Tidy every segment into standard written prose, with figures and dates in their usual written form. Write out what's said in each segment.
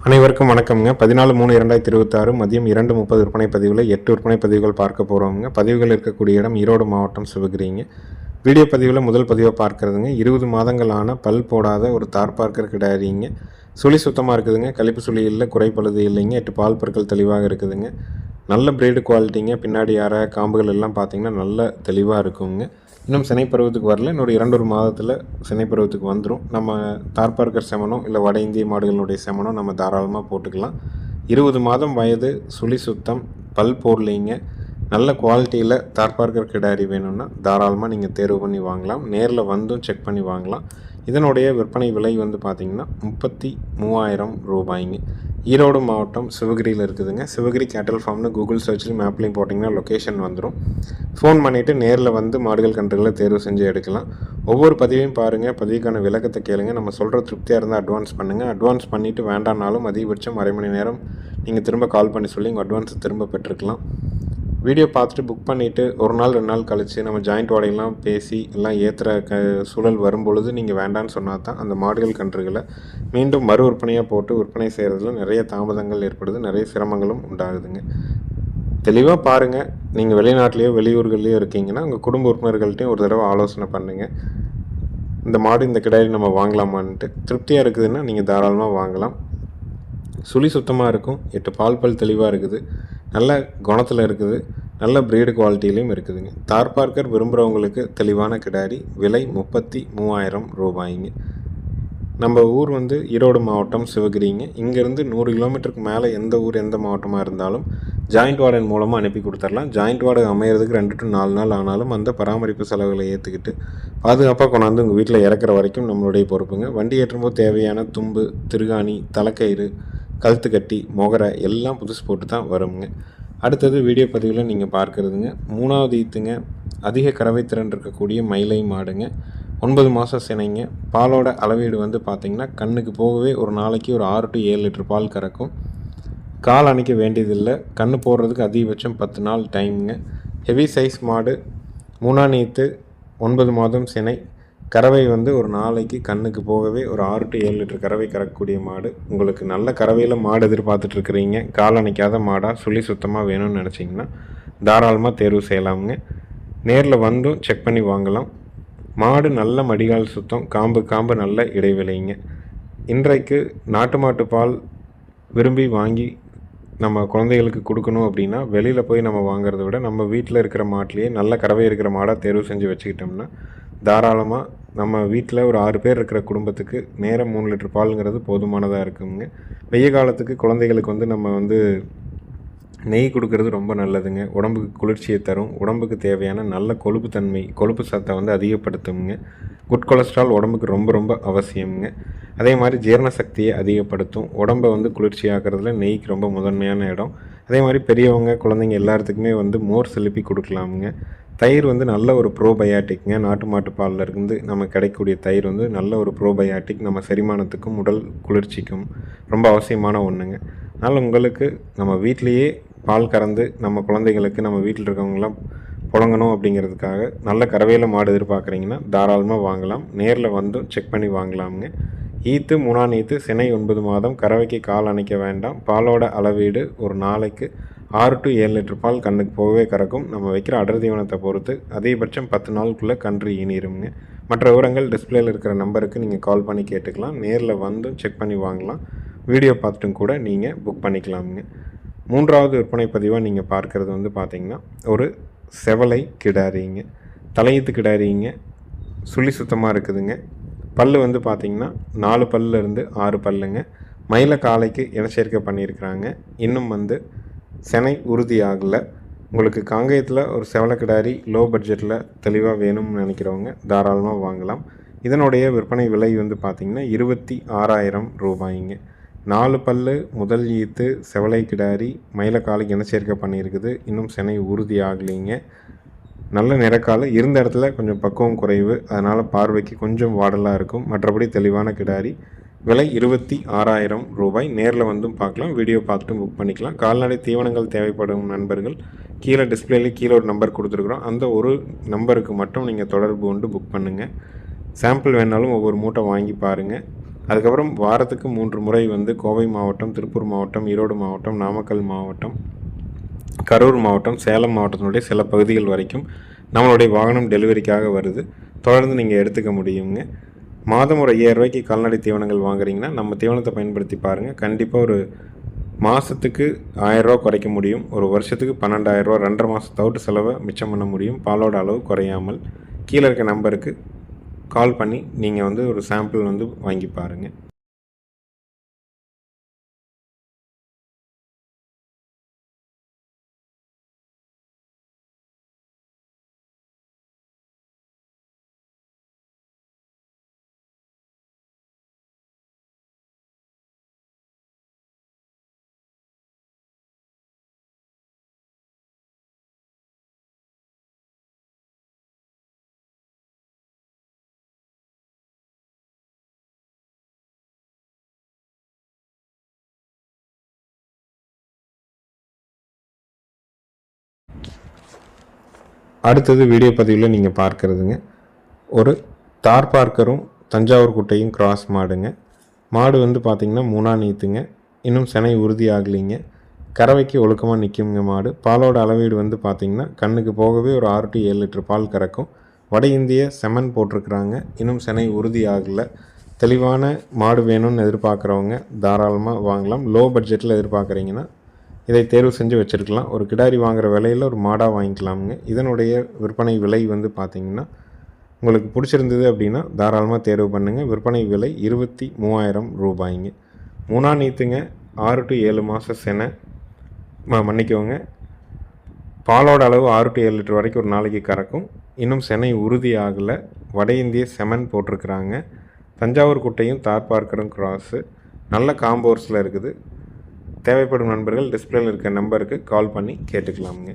அனைவருக்கும் வணக்கம்ங்க. 14/3/2026 மதியம் 2:30 விற்பனை பதிவில் 8 விற்பனை பதிவுகள் பார்க்க போகிறோம்ங்க. பதிவுகள் இருக்கக்கூடிய இடம் ஈரோடு மாவட்டம் சிவகிரிங்க. வீடியோ பதிவில் முதல் பதிவாக பார்க்குறதுங்க 20 மாதங்களான பல் போடாத ஒரு தார்பார்க்கர் கிடாரிங்க. சுழி சுத்தமாக இருக்குதுங்க. கழிப்பு சுழி இல்லை, குறைப்பழுது இல்லைங்க. 8 பால் பற்கள் தெளிவாக இருக்குதுங்க. நல்ல பிரீடு குவாலிட்டிங்க. பின்னாடி அரை காம்புகள் எல்லாம் பார்த்திங்கன்னா நல்ல தெளிவாக இருக்குங்க. இன்னும் சினைப்பருவத்துக்கு வரல. இன்னொரு 2 மாதத்தில் சினைப்பருவத்துக்கு வந்துடும். நம்ம தார்பார்க்கர் செமனோ இல்லை வட இந்திய மாடுகளுடைய செமனோ நம்ம தாராளமாக போட்டுக்கலாம். 20 மாதம் வயது, சுழி சுத்தம், பல் போடலைங்க. நல்ல குவாலிட்டியில் தார்பார்க்கர் கிடாரி வேணும்னா தாராளமாக நீங்கள் தேர்வு பண்ணி வாங்கலாம். நேரில் வந்தும் செக் பண்ணி வாங்கலாம். இதனுடைய விற்பனை விலை வந்து பார்த்திங்கன்னா 33,000 ரூபாய்ங்க. ஈரோடு மாவட்டம் சிவகிரியில் இருக்குதுங்க. சிவகிரி கேட்டல் ஃபார்ம்னு கூகுள் சர்ச்சில் மேப்லையும் போட்டிங்கன்னா லொக்கேஷன் வந்துடும். ஃபோன் பண்ணிவிட்டு நேரில் வந்து மாடுகள் கன்றுகளை தேர்வு செஞ்சு எடுக்கலாம். ஒவ்வொரு பதிவையும் பாருங்கள், பதிவுக்கான விளக்கத்தை கேளுங்க. நம்ம சொல்கிற திருப்தியாக இருந்தால் அட்வான்ஸ் பண்ணுங்கள். அட்வான்ஸ் பண்ணிவிட்டு வேண்டானாலும் அதிகபட்சம் அரை மணி நேரம் நீங்கள் திரும்ப கால் பண்ணி சொல்லி உங்கள் அட்வான்ஸை திரும்ப பெற்றுக்கலாம். வீடியோ பார்த்துட்டு புக் பண்ணிவிட்டு ஒரு நாள் 2 நாள் கழித்து நம்ம ஜாயிண்ட் வாடகைலாம் பேசி எல்லாம் ஏற்றுற சூழல் வரும்பொழுது நீங்கள் வேண்டான்னு சொன்னால் தான் அந்த மாடுகள் கன்றுகளை மீண்டும் மறு விற்பனையாக போட்டு விற்பனை செய்கிறதுல நிறைய தாமதங்கள் ஏற்படுது, நிறைய சிரமங்களும் உண்டாகுதுங்க. தெளிவாக பாருங்கள். நீங்கள் வெளிநாட்டிலையோ வெளியூர்கள்லையோ இருக்கீங்கன்னா உங்கள் குடும்ப உறுப்பினர்கள்ட்டையும் ஒரு தடவை ஆலோசனை பண்ணுங்கள். இந்த மாடு இந்த கிடாரி நம்ம வாங்கலாமான்ட்டு. திருப்தியாக இருக்குதுன்னா நீங்கள் தாராளமாக வாங்கலாம். சுழி சுத்தமாக இருக்கும். 8 பால் பல் தெளிவாக இருக்குது. நல்ல குணத்தில் இருக்குது. நல்ல பிரீடு குவாலிட்டியிலையும் இருக்குதுங்க. தார்பார்க்கர் விரும்புகிறவங்களுக்கு தெளிவான கிடாரி. விலை 33,000 ரூபாய்ங்க. நம்ம ஊர் வந்து ஈரோடு மாவட்டம் சிவகிரிங்க. இங்கேருந்து 100 கிலோமீட்டருக்கு மேலே எந்த ஊர் எந்த மாவட்டமாக இருந்தாலும் ஜாயிண்ட் வார்டன் மூலமாக அனுப்பி கொடுத்துடலாம். ஜாயிண்ட் வார்டு அமையிறதுக்கு 2 to 4 நாள் ஆனாலும் அந்த பராமரிப்பு செலவுகளை ஏற்றுக்கிட்டு பாதுகாப்பாக கொண்டாந்து உங்கள் வீட்டில் இறக்குற வரைக்கும் நம்மளுடைய பொறுப்புங்க. வண்டி ஏற்றும்போது தேவையான தும்பு, திருகாணி, தலைக்கயிறு, கழுத்து கட்டி, மொகரை எல்லாம் புதுசு போட்டு தான் வருங்க. அடுத்தது வீடியோ பதிவில் நீங்கள் பார்க்குறதுங்க 3வது ஈத்துங்க. அதிக கறவை திறன் இருக்கக்கூடிய மயிலை மாடுங்க. 9 மாதம் சினைங்க. பாலோட அளவீடு வந்து பார்த்திங்கன்னா கண்ணுக்கு போகவே ஒரு நாளைக்கு ஒரு 6 to 7 லிட்டர் பால் கறக்கும். கால் அணைக்க வேண்டியதில்லை. கண்ணு போடுறதுக்கு அதிகபட்சம் 10 நாள் டைமுங்க. ஹெவி சைஸ் மாடு. 3ஆம் ஈத்து, 9 மாதம் சினை. கறவை வந்து ஒரு நாளைக்கு கண்ணுக்கு போகவே ஒரு 6 to 7 லிட்டர் கறவை கறக்கக்கூடிய மாடு. உங்களுக்கு நல்ல கறவையில் மாடு எதிர்பார்த்துட்ருக்குறீங்க, கால் அணைக்காத மாடாக சுழி சுத்தமாக வேணும்னு நினச்சிங்கன்னா தாராளமாக தேர்வு செய்யலாமுங்க. நேரில் வந்தும் செக் பண்ணி வாங்கலாம். மாடு நல்ல மடிகால் சுத்தம், காம்பு நல்ல இடைவெளிங்க. இன்றைக்கு நாட்டு மாட்டு பால் விரும்பி வாங்கி நம்ம குழந்தைகளுக்கு கொடுக்கணும் அப்படின்னா வெளியில் போய் நம்ம வாங்குறத விட நம்ம வீட்டில் இருக்கிற மாட்டிலேயே நல்ல கறவை இருக்கிற மாடாக தேர்வு செஞ்சு வச்சுக்கிட்டோம்னா தாராளமாக நம்ம வீட்டில் ஒரு 6 பேர் இருக்கிற குடும்பத்துக்கு நேரம் 3 லிட்டர் பாலுங்கிறது போதுமானதாக இருக்குங்க. வெய்ய காலத்துக்கு குழந்தைகளுக்கு வந்து நம்ம வந்து நெய் கொடுக்கறது ரொம்ப நல்லதுங்க. உடம்புக்கு குளிர்ச்சியை தரும். உடம்புக்கு தேவையான நல்ல கொழுப்பு சத்தை வந்து அதிகப்படுத்துங்க. குட் கொலஸ்ட்ரால் உடம்புக்கு ரொம்ப அவசியம்ங்க. அதே மாதிரி ஜீரண சக்தியை அதிகப்படுத்தும். உடம்பை வந்து குளிர்ச்சியாக்குறதுல நெய்க்கு ரொம்ப முதன்மையான இடம். அதே மாதிரி பெரியவங்க, குழந்தைங்க எல்லாத்துக்குமே வந்து மோர் சிலுப்பி கொடுக்கலாமுங்க. தயிர் வந்து நல்ல ஒரு ப்ரோபயாட்டிக்ங்க. நாட்டு மாட்டு பாலில் இருந்து நம்ம கிடைக்கக்கூடிய தயிர் வந்து நல்ல ஒரு ப்ரோபயாட்டிக். நம்ம செரிமானத்துக்கும் உடல் குளிர்ச்சிக்கும் ரொம்ப அவசியமான ஒன்றுங்க. அதனால் உங்களுக்கு நம்ம வீட்டிலையே பால் கறந்து நம்ம குழந்தைங்களுக்கு நம்ம வீட்டில் இருக்கவங்களாம் புழங்கணும் அப்படிங்கிறதுக்காக நல்ல கறவையில் மாடு எதிர்பார்க்குறீங்கன்னா தாராளமாக வாங்கலாம். நேரில் வந்தும் செக் பண்ணி வாங்கலாமுங்க. ஈத்து 3ஆம் ஈத்து, சினை 9 மாதம், கறவைக்கு கால் அணைக்க வேண்டாம். பாலோட அளவீடு ஒரு நாளைக்கு 6 to 7 லிட்டர் பால் கண்ணுக்கு போகவே கறக்கும். நம்ம வைக்கிற அடர் தீவனத்தை பொறுத்து அதிகபட்சம் 10 நாளுக்குள்ளே கன்று ஈனிருங்க. மற்ற விவரங்கள் டிஸ்பிளேயில் இருக்கிற நம்பருக்கு நீங்கள் கால் பண்ணி கேட்டுக்கலாம். நேரில் வந்தும் செக் பண்ணி வாங்கலாம். வீடியோ பார்த்துட்டும் கூட நீங்கள் புக் பண்ணிக்கலாமுங்க. 3வது விற்பனை பதிவாக நீங்கள் பார்க்குறது வந்து பார்த்திங்கன்னா ஒரு செவலை கிடாரிங்க. தலையீத்து கிடாரிங்க. சுழி சுத்தமாக இருக்குதுங்க. பல் வந்து பார்த்திங்கன்னா 4 பல்லிருந்து 6 பல்லுங்க. மயில காலைக்கு இனச்சேர்க்கை பண்ணியிருக்கிறாங்க. இன்னும் வந்து சினை உறுதி ஆகலை. உங்களுக்கு காங்கேயத்தில் ஒரு செவலை கிடாரி லோ பட்ஜெட்டில் தெளிவாக வேணும்னு நினைக்கிறவங்க தாராளமாக வாங்கலாம். இதனுடைய விற்பனை விலை வந்து பார்த்திங்கன்னா 26,000 ரூபாய்ங்க. 4 பல்லு, முதல் ஈத்து, செவலை கிடாரி, மயிலக்காலுக்கு இனச்சேர்க்கை பண்ணியிருக்குது. இன்னும் சினை உறுதி ஆகலைங்க. நல்ல நிறக்கால இருந்த இடத்துல கொஞ்சம் பக்குவம் குறைவு, அதனால் பார்வைக்கு கொஞ்சம் வாடலாக இருக்கும். மற்றபடி தெளிவான கிடாரி. விலை 26,000 ரூபாய். நேரில் வந்தும் பார்க்கலாம். வீடியோ பார்த்துட்டு புக் பண்ணிக்கலாம். கால்நடை தீவனங்கள் தேவைப்படும் நண்பர்கள் கீழே டிஸ்பிளேலேயே கீழே ஒரு நம்பர் கொடுத்துருக்குறோம். அந்த ஒரு நம்பருக்கு மட்டும் நீங்கள் தொடர்பு கொண்டு புக் பண்ணுங்கள். சாம்பிள் வேணாலும் ஒவ்வொரு மூட்டை வாங்கி பாருங்கள். அதுக்கப்புறம் வாரத்துக்கு 3 முறை வந்து கோவை மாவட்டம், திருப்பூர் மாவட்டம், ஈரோடு மாவட்டம், நாமக்கல் மாவட்டம், கரூர் மாவட்டம், சேலம் மாவட்டத்தினுடைய சில பகுதிகள் வரைக்கும் நம்மளுடைய வாகனம் டெலிவரிக்காக வருது. தொடர்ந்து நீங்கள் எடுத்துக்க முடியுங்க. மாதம் ஒரு 5000 ரூபாய்க்கு கால்நடை தீவனங்கள் வாங்குறீங்கன்னா நம்ம தீவனத்தை பயன்படுத்தி பாருங்கள். கண்டிப்பாக ஒரு மாதத்துக்கு 1000 ரூபா குறைக்க முடியும். ஒரு வருஷத்துக்கு 12,000 ரூபா 2.5 மாதம் தவிட்டு செலவை மிச்சம் பண்ண முடியும். பாலோட அளவு குறையாமல். கீழே இருக்க நம்பருக்கு கால் பண்ணி நீங்கள் வந்து ஒரு சாம்பிள் வந்து வாங்கி பாருங்கள். அடுத்தது வீடியோ பதிவில் நீங்கள் பார்க்குறதுங்க ஒரு தார் பார்க்கரும் தஞ்சாவூர் குட்டையும் கிராஸ் மாடுங்க. மாடு வந்து பார்த்திங்கன்னா 3ஆம் நீத்துங்க. இன்னும் சினை உறுதி ஆகலைங்க. கறவைக்கு ஒழுக்கமாக நிற்குங்க மாடு. பாலோட அளவீடு வந்து பார்த்திங்கன்னா கண்ணுக்கு போகவே ஒரு 6 to 7 லிட்டர் பால் கறக்கும். வட இந்திய செமன் போட்டிருக்கிறாங்க. இன்னும் சினை உறுதி ஆகலை. தெளிவான மாடு வேணும்னு எதிர்பார்க்குறவங்க தாராளமாக வாங்கலாம். லோ பட்ஜெட்டில் எதிர்பார்க்குறீங்கன்னா இதை தேர்வு செஞ்சு வச்சுருக்கலாம். ஒரு கிடாரி வாங்குகிற விலையில் ஒரு மாடாக வாங்கிக்கலாமுங்க. இதனுடைய விற்பனை விலை வந்து பார்த்திங்கன்னா உங்களுக்கு பிடிச்சிருந்தது அப்படின்னா தாராளமாக தேர்வு பண்ணுங்கள். விற்பனை விலை 23,000 ரூபாய்ங்க. 3ஆம் நீத்துங்க. 6 to 7 மாத செனை மன்னிக்கோங்க. பாலோட அளவு 6 to 7 லிட்டர் வரைக்கும் ஒரு நாளைக்கு கறக்கும். இன்னும் செனை உறுதி ஆகலை. வட இந்திய செமன் போட்டிருக்கிறாங்க. தஞ்சாவூர் குட்டையும் தார் பார்க்கரும் கிராஸு. நல்ல காம்போர்ஸில் இருக்குது. தேவைப்படும் நண்பர்கள் டிஸ்பிளேயில் இருக்க நம்பருக்கு கால் பண்ணி கேட்டுக்கலாமுங்க.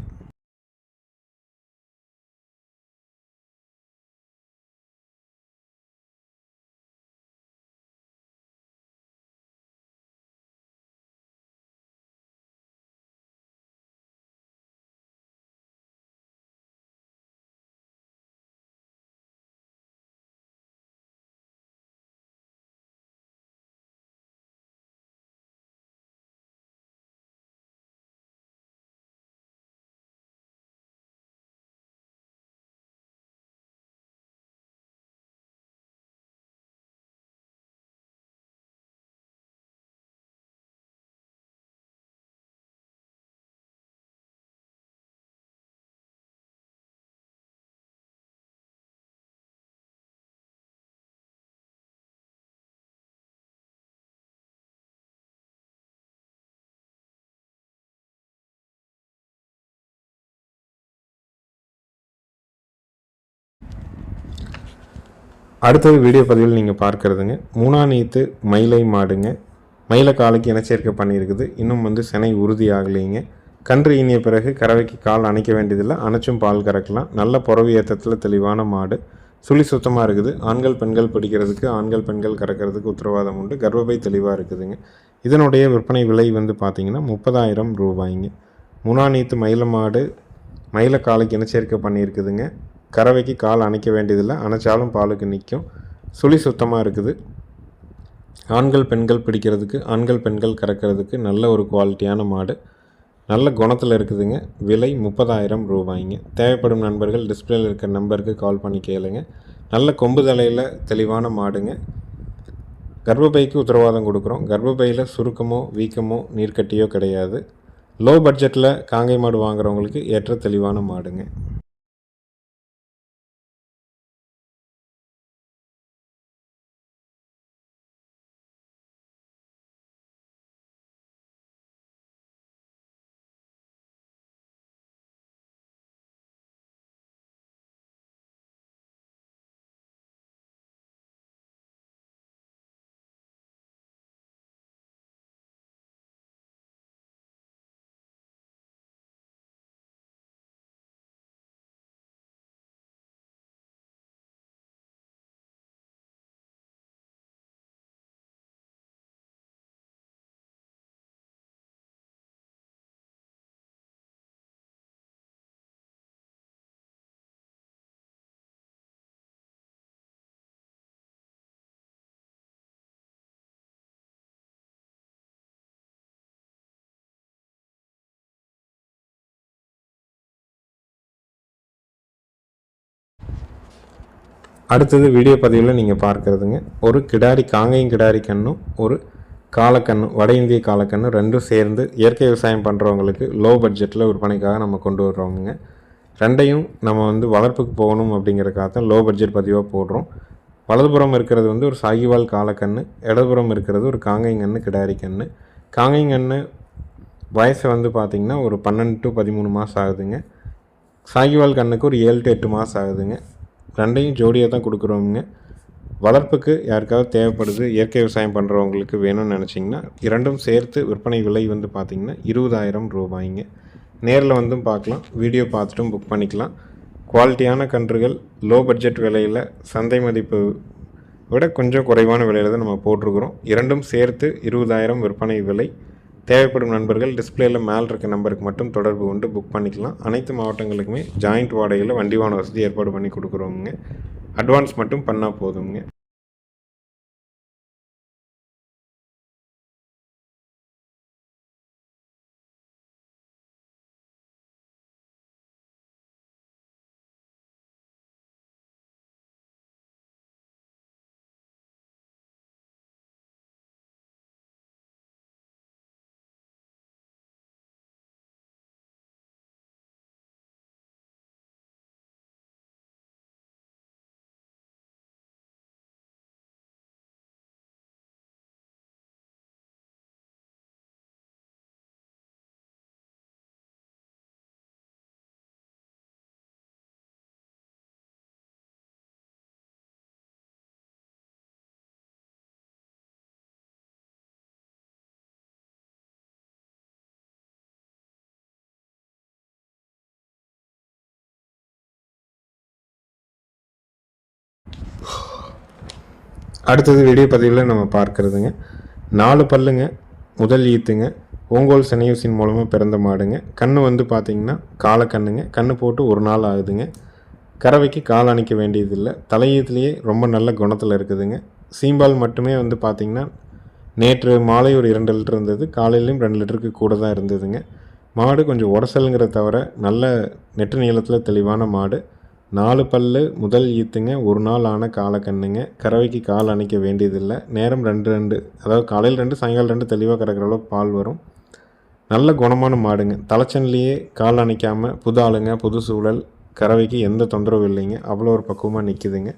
அடுத்தது வீடியோ பதிவில் நீங்கள் பார்க்குறதுங்க 3ஆம் நீத்து மயிலை மாடுங்க. மயிலை காலைக்கு இனச்சேர்க்கை பண்ணியிருக்குது. இன்னும் வந்து சினை உறுதி ஆகலைங்க. கன்று ஈனிய பிறகு கறவைக்கு கால் அணைக்க வேண்டியதில்லை. அணைச்சும் பால் கறக்கலாம். நல்ல புறவு ஏற்றத்தில் தெளிவான மாடு. சுழி சுத்தமாக இருக்குது. ஆண்கள் பெண்கள் பிடிக்கிறதுக்கு, ஆண்கள் பெண்கள் கறக்கிறதுக்கு உத்தரவாதம் உண்டு. கர்ப்பப்பை தெளிவாக இருக்குதுங்க. இதனுடைய விற்பனை விலை வந்து பார்த்திங்கன்னா 30,000 ரூபாய்ங்க. 3ஆம் நீத்து மயிலை மாடு மயிலை காலைக்கு இனச்சேர்க்கை பண்ணியிருக்குதுங்க. கறவைக்கு கால் அணைக்க வேண்டியதில்லை. அணைச்சாலும் பாலுக்கு நிற்கும். சுழி சுத்தமாக இருக்குது. ஆண்கள் பெண்கள் பிடிக்கிறதுக்கு, ஆண்கள் பெண்கள் கறக்கிறதுக்கு நல்ல ஒரு குவாலிட்டியான மாடு. நல்ல குணத்தில் இருக்குதுங்க. விலை 30,000 ரூபாய்ங்க. தேவைப்படும் நண்பர்கள் டிஸ்பிளேயில் இருக்கிற நம்பருக்கு கால் பண்ணி கேளுங்க. நல்ல கொம்பு தலையில் தெளிவான மாடுங்க. கர்ப்பப்பைக்கு உத்தரவாதம் கொடுக்குறோம். கர்ப்பப்பையில் சுருக்கமோ வீக்கமோ நீர்க்கட்டியோ கிடையாது. லோ பட்ஜெட்டில் காங்கை மாடு வாங்குறவங்களுக்கு ஏற்ற தெளிவான மாடுங்க. அடுத்தது வீடியோ பதிவில் நீங்கள் பார்க்குறதுங்க ஒரு கிடாரி காங்கேயம் கிடாரி கன்றும் ஒரு காலக்கன்று வட இந்திய காலக்கன்று ரெண்டும் சேர்ந்து இயற்கை விவசாயம் பண்ணுறவங்களுக்கு லோ பட்ஜெட்டில் விற்பனைக்காக நம்ம கொண்டு வர்றோங்க. ரெண்டையும் நம்ம வளர்ப்புக்கு போகணும் அப்படிங்கிறதுக்காக தான் லோ பட்ஜெட் பதிவாக போடுறோம். வலதுபுறம் இருக்கிறது ஒரு சாகிவால் காலக்கன்று, இடதுபுறம் இருக்கிறது ஒரு காங்கேயங்கன்று கிடாரி கன்று. காங்கேயங்கன்று வயசு பார்த்திங்கன்னா ஒரு 12 to 13 மாதம் ஆகுதுங்க. சாகிவால் கண்ணுக்கு ஒரு 7 to 8 மாதம் ஆகுதுங்க. ரெண்டையும் ஜோடியாக தான் கொடுக்குறோங்க. வளர்ப்புக்கு யாருக்காவது தேவைப்படுது, இயற்கை விவசாயம் பண்ணுறவங்களுக்கு வேணும்னு நினச்சிங்கன்னா இரண்டும் சேர்த்து விற்பனை விலை பார்த்திங்கன்னா 20,000 ரூபாய்ங்க. நேரில் பார்க்கலாம், வீடியோ பார்த்துட்டும் புக் பண்ணிக்கலாம். குவாலிட்டியான கன்றுகள் லோ பட்ஜெட் விலையில் சந்தை மதிப்பு விட கொஞ்சம் குறைவான விலையில் தான் நம்ம போட்டிருக்கிறோம். இரண்டும் சேர்த்து 20,000 விற்பனை விலை. தேவைப்படும் நண்பர்கள் டிஸ்பிளேயில் மேலே இருக்க நம்பருக்கு மட்டும் தொடர்பு கொண்டு புக் பண்ணிக்கலாம். அனைத்து மாவட்டங்களுக்குமே ஜாயிண்ட் வாடகையில் வண்டி வாகன வசதி ஏற்பாடு பண்ணி கொடுக்குறோங்க. அட்வான்ஸ் மட்டும் பண்ணால் போதுங்க. அடுத்தது வீடியோ பதிவில் நம்ம பார்க்குறதுங்க 4 பல்லுங்க, முதல் ஈத்துங்க, ஓங்கோல் செனையூசின் மூலமாக பிறந்த மாடுங்க. கன்று பார்த்திங்கன்னா காலக்கண்ணுங்க. கன்று போட்டு ஒரு நாள் ஆகுதுங்க. கறவைக்கு கால் அணைக்க வேண்டியதில்லை. தலையீத்துலேயே ரொம்ப நல்ல குணத்தில் இருக்குதுங்க. சீம்பால் மட்டுமே பார்த்திங்கன்னா நேற்று மாலை ஒரு 2 லிட்டர் இருந்தது, காலையிலையும் 2 லிட்டருக்கு கூட தான் இருந்ததுங்க. மாடு கொஞ்சம் உடசலுங்கிறத தவிர நல்ல நெட்டு நீளத்தில் தெளிவான மாடு. 4 பல்லு, முதல் ஈத்துங்க, ஒரு நாள் ஆன காலக்கண்ணுங்க. கறவைக்கு கால் அணைக்க வேண்டியதில்லை. நேரம் 2 அதாவது காலையில் 2 சாயங்காலம் 2 தெளிவாக கறக்கிற அளவுக்கு பால் வரும். நல்ல குணமான மாடுங்க. தலைச்சன்லேயே கால் அணைக்காமல் புது ஆளுங்க, புது சூழல், கறவைக்கு எந்த தொந்தரவும் இல்லைங்க. அவ்வளோ ஒரு பக்குவமாக நிற்குதுங்க.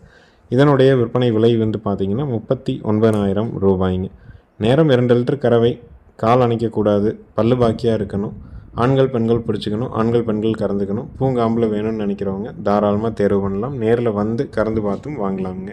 இதனுடைய விற்பனை விலை பார்த்திங்கன்னா 39,000 ரூபாய்ங்க. நேரம் 2 லிட்டர் கறவை, கால் அணைக்கக்கூடாது, பல்லு பாக்கியாக இருக்கணும். ஆண்கள் பெண்கள் பிடிச்சிக்கணும், ஆண்கள் பெண்கள் கறந்துக்கணும். பூங்காம்பில் வேணும்னு நினைக்கிறவங்க தாராளமாக தேர்வு பண்ணலாம். நேரில் கறந்து பார்த்தும் வாங்கலாமுங்க.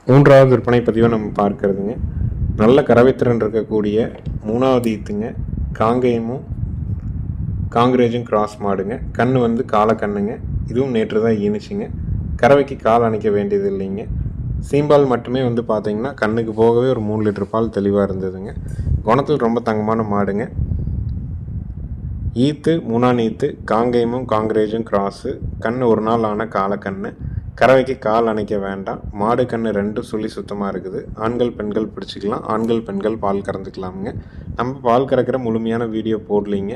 மூன்றாவது விற்பனை பதிவை நம்ம பார்க்கறதுங்க. நல்ல கறவைத்திறன் இருக்கக்கூடிய 3வது ஈத்துங்க. காங்கேயமும் காங்கிரேஜும் கிராஸ் மாடுங்க. கன்று வந்து காலக்கண்ணுங்க. இதுவும் நேற்று தான் ஈனுச்சுங்க. கறவைக்கு கால் அணைக்க வேண்டியது இல்லைங்க. சீம்பால் மட்டுமே வந்து பார்த்திங்கன்னா கண்ணுக்கு போகவே ஒரு 3 லிட்டர் பால் தெளிவாக இருந்ததுங்க. குணத்தில் ரொம்ப தங்கமான மாடுங்க. ஈத்து 3ஆம் ஈத்து, காங்கேயமும் காங்கிரேஜும் கிராஸு. கன்று ஒரு நாள் ஆன காலக்கண்ணு. கறவைக்கு கால் அணைக்க வேண்டாம். மாடு கன்று 2 சுழி சுத்தமாக இருக்குது. ஆண்கள் பெண்கள் பிடிச்சிக்கலாம். ஆண்கள் பெண்கள் பால் கறந்துக்கலாமுங்க. நம்ம பால் கறக்கிற முழுமையான வீடியோ போடலிங்க.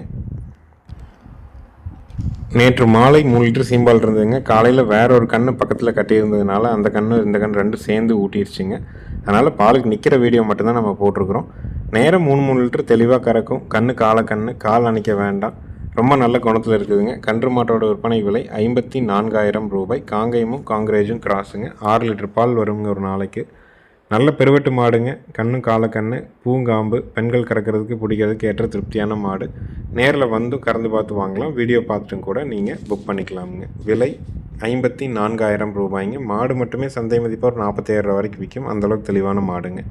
நேற்று மாலை 3 லிட்டர் சீம்பால் இருந்ததுங்க. காலையில் வேற ஒரு கன்று பக்கத்தில் கட்டியிருந்ததுனால அந்த கன்று இந்த கன்று 2 சேர்ந்து ஊட்டிருச்சுங்க. அதனால் பாலுக்கு நிற்கிற வீடியோ மட்டும்தான் நம்ம போட்டிருக்கிறோம். நேரம் 3 லிட்டர் தெளிவாக கறக்கும். கன்று காலக்கன்று, கால் அணைக்க வேண்டாம். ரொம்ப நல்ல குணத்தில் இருக்குதுங்க. கன்று மாட்டோட விற்பனை விலை 54,000 ரூபாய். காங்கேயமும் காங்கிரேஜும் கிராஸுங்க. 6 லிட்டர் பால் வருங்க ஒரு நாளைக்கு. நல்ல பெருவெட்டு மாடுங்க. கண்ணு காலக்கண்ணு, பூங்காம்பு, பெண்கள் கறக்கிறதுக்கு பிடிக்கிறதுக்கு ஏற்ற திருப்தியான மாடு. நேரில் வந்து கறந்து பார்த்து வாங்கலாம். வீடியோ பார்த்துட்டும் கூட நீங்கள் புக் பண்ணிக்கலாமுங்க. விலை 54,000 ரூபாய்ங்க. மாடு மட்டுமே சந்தை மதிப்பாக ஒரு 45,000 வரைக்கும் விற்கும். அந்தளவுக்கு தெளிவான மாடுங்க.